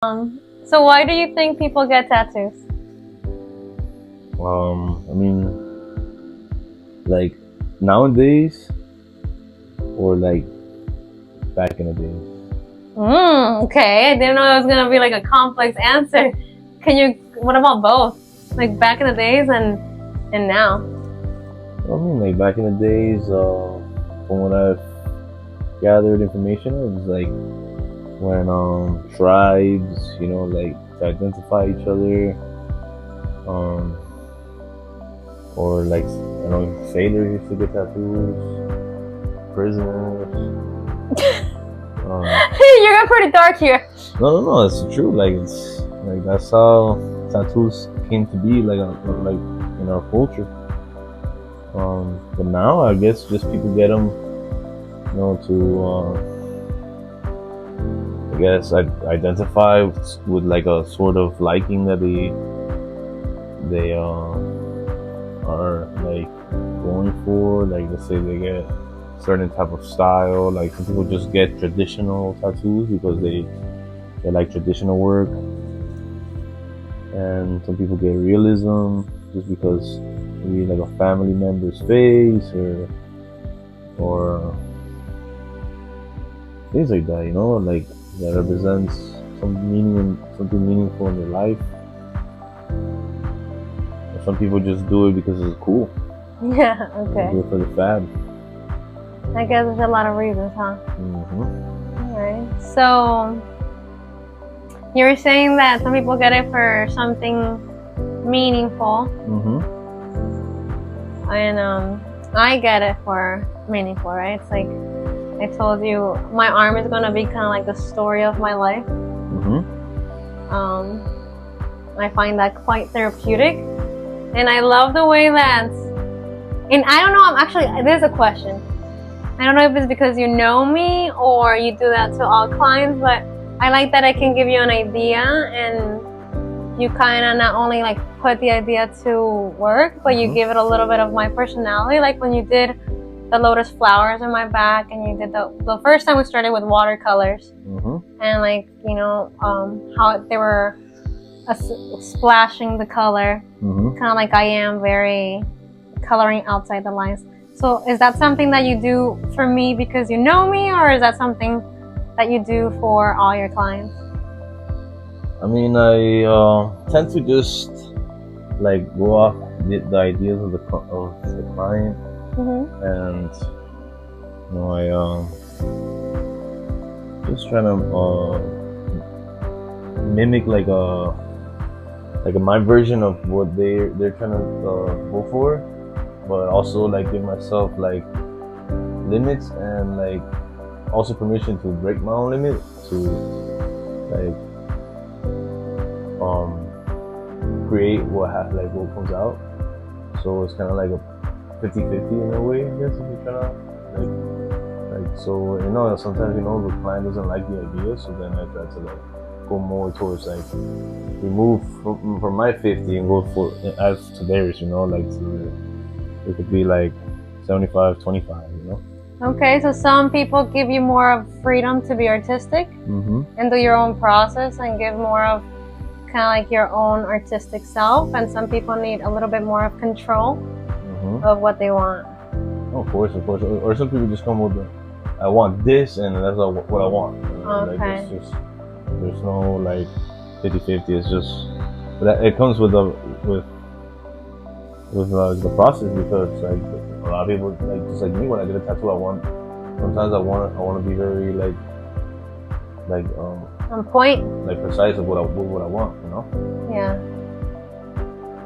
So why do you think people get tattoos? I mean, like nowadays or like back in the days. Okay, I didn't know it was gonna be like a complex answer. What about both? Like back in the days and now? I mean, like back in the days, from what I've gathered information, it was like when tribes, like to identify each other, um, or like I know sailors used to get tattoos, prisoners. You're getting pretty dark here. No, it's true. Like it's like that's how tattoos came to be, like in our culture. But now I guess just people get them, to I guess identify with like a sort of liking that they are like going for. Like let's say they get certain type of style. Like some people just get traditional tattoos because they like traditional work, and some people get realism just because maybe like a family member's face or things like that, like that represents something meaningful in their life. Or some people just do it because it's cool. Yeah, okay. They do it for the fad. I guess there's a lot of reasons, huh? Alright. So you were saying that some people get it for something meaningful. And I get it for meaningful, right? It's like I told you, my arm is gonna be kind of like the story of my life. I find that quite therapeutic, and I love the way that. And I don't know. There's a question. I don't know if it's because you know me or you do that to all clients, but I like that I can give you an idea and you kind of not only like put the idea to work, but you give it a little bit of my personality. Like when you did the lotus flowers in my back, and you did the first time we started with watercolors, and like how they were splashing the color, kind of like I am very coloring outside the lines. So is that something that you do for me because you know me, or is that something that you do for all your clients? I mean, I tend to just like go off the ideas of the client, and I just trying to mimic like my version of what they're trying to go for, but also like give myself like limits and like also permission to break my own limit to like create what comes out. So it's kind of like a 50-50 in a way, I guess, if you're trying to like so sometimes the client doesn't like the idea, so then I try to like go more towards like remove from my 50 and go for add to theirs, like it could be like 75-25. Okay, so some people give you more of freedom to be artistic and do your own process and give more of kind of like your own artistic self, and some people need a little bit more of control of what they want. Of course. Or some people just come with I want this, and that's what I want. Okay. Like there's no like 50-50. It's just, but it comes with the process, because like a lot of people, like just like me, when I get a tattoo, sometimes I want to be very like on point, like precise of what I want, Yeah.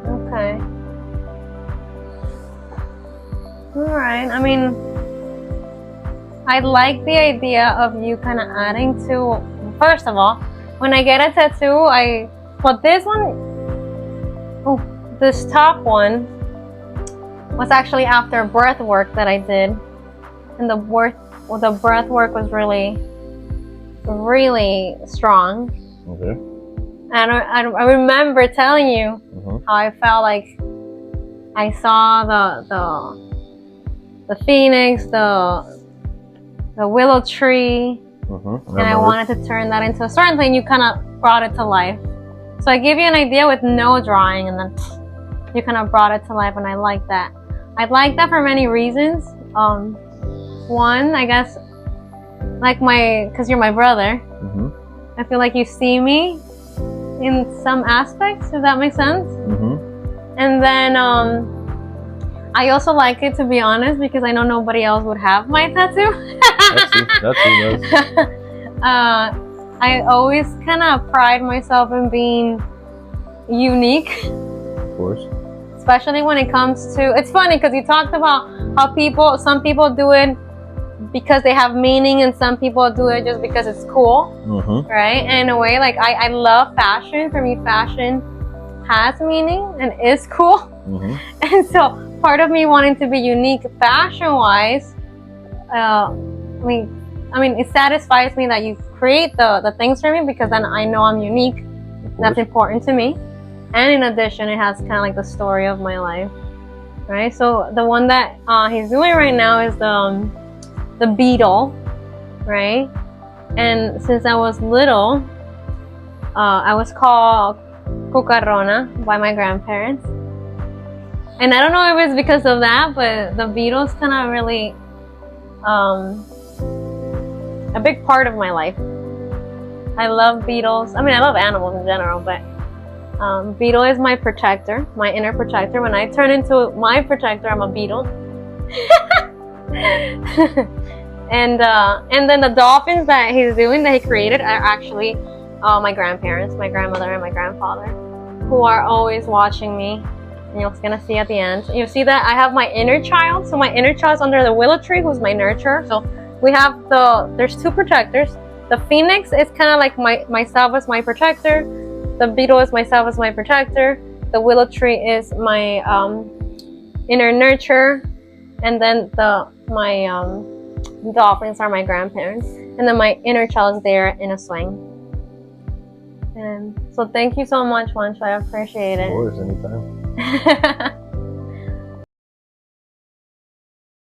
Okay. All right. I mean, I like the idea of you kind of adding to. First of all, when I get a tattoo, this top one was actually after breath work that I did, and the breath work was really, really strong. Okay. And I remember telling you how I felt like I saw the phoenix, the willow tree, Mm-hmm. and I wanted to turn that into a story, and then you kind of brought it to life. So I gave you an idea with no drawing, and then you kind of brought it to life, and I like that. I like that for many reasons. One, I guess, like because you're my brother, Mm-hmm. I feel like you see me in some aspects, if that makes sense. Mm-hmm. And then I also like it, to be honest, because I know nobody else would have my tattoo. That's I always kind of pride myself in being unique, of course. especially when it comes to. It's funny because you talked about how some people do it because they have meaning, and some people do it just because it's cool, Mm-hmm. right? And in a way, like I love fashion. For me, fashion has meaning and is cool. Mm-hmm. And so part of me wanting to be unique fashion-wise, I mean, it satisfies me that you create the things for me, because then I know I'm unique. That's important to me. And in addition, it has kind of like the story of my life, right? So the one that he's doing right now is the beetle, right? And since I was little, I was called Cucarrona by my grandparents. And I don't know if it's because of that, but the beetle's kind of really a big part of my life. I love beetles. I mean, I love animals in general, but beetle is my protector, my inner protector. When I turn into my protector, I'm a beetle. And then the dolphins that he's doing, that he created, are actually my grandparents, my grandmother and my grandfather, who are always watching me. And you're gonna see at the end. You see that I have my inner child. So my inner child is under the willow tree, who's my nurturer. So we have there's two protectors. The phoenix is kind of like myself as my protector. The beetle is myself as my protector. The willow tree is my inner nurture. And then my dolphins are my grandparents. And then my inner child is there in a swing. And so thank you so much, Juancho. I appreciate it. Of course, anytime.